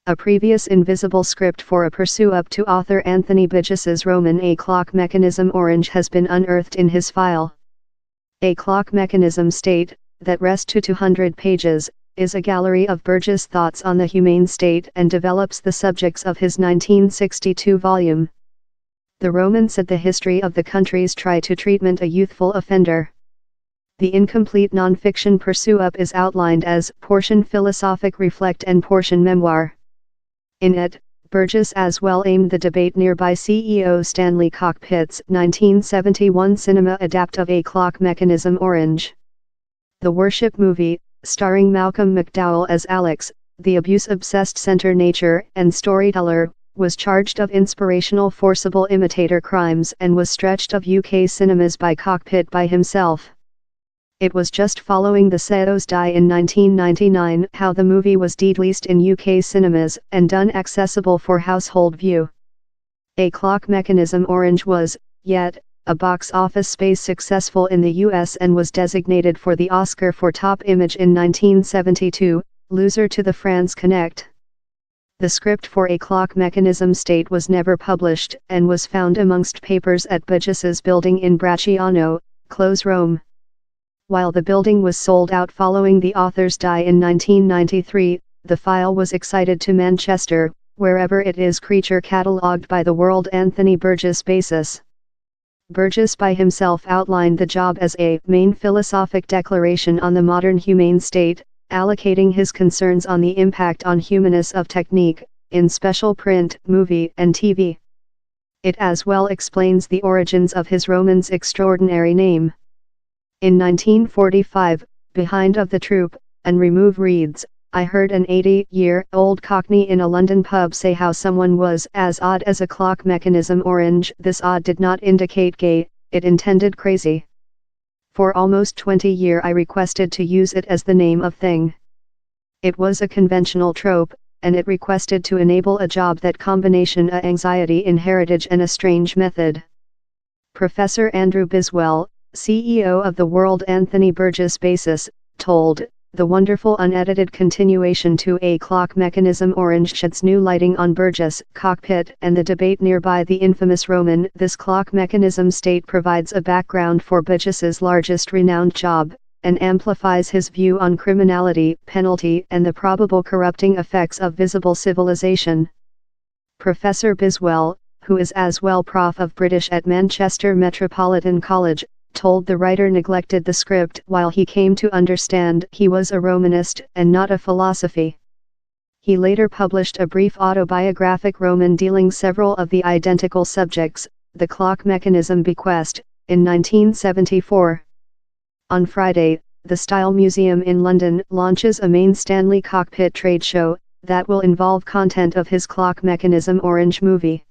A previous invisible script for a pursueup to author Anthony Burgess's roman A Clock Mechanism Orange has been unearthed in his file. A Clock Mechanism State, that rests to 200 pages, is a gallery of Burgess' thoughts on the humane state and develops the subjects of his 1962 volume. The Roman said the history of the country's try to treatment a youthful offender. The incomplete non-fiction pursueup is outlined as portion philosophic reflect and portion memoir. In it, Burgess as well aimed the debate nearby CEO Stanley Cockpit's 1971 cinema adapt of A Clock Mechanism Orange. The worship movie, starring Malcolm McDowell as Alex, the abuse-obsessed center nature and storyteller, was charged of inspirational forcible imitator crimes and was stretched of UK cinemas by Cockpit by himself. It was just following the CEO's die in 1999 how the movie was de-released in UK cinemas and done accessible for household view. A Clock Mechanism Orange was, yet, a box office space successful in the US and was designated for the Oscar for Top Image in 1972, loser to the France Connect. The script for A Clock Mechanism State was never published and was found amongst papers at Burgess's building in Bracciano, close Rome. While the building was sold out following the author's die in 1993, the file was excited to Manchester, wherever it is creature catalogued by the World Anthony Burgess basis. Burgess by himself outlined the job as a main philosophic declaration on the modern humane state, allocating his concerns on the impact on humanists of technique, in special print, movie and TV. It as well explains the origins of his roman's extraordinary name. In 1945, behind of the troop, and remove reads, I heard an 80-year-old cockney in a London pub say how someone was as odd as a clock mechanism orange. This odd did not indicate gay, it intended crazy. For almost 20 years I requested to use it as the name of thing. It was a conventional trope, and it requested to enable a job that combination a anxiety in heritage and a strange method. Professor Andrew Biswell, CEO of the World Anthony Burgess basis, told, the wonderful unedited continuation to A Clock Mechanism Orange sheds new lighting on Burgess, Cockpit and the debate nearby the infamous Roman. This clock mechanism state provides a background for Burgess's largest renowned job, and amplifies his view on criminality, penalty and the probable corrupting effects of visible civilization. Professor Biswell, who is as well Prof of British at Manchester Metropolitan College, told the writer neglected the script while he came to understand he was a Romanist and not a philosophy. He later published a brief autobiographic Roman dealing several of the identical subjects, The Clock Mechanism Bequest, in 1974. On Friday, the Style Museum in London launches a main Stanley Cockpit trade show that will involve content of his Clock Mechanism Orange movie.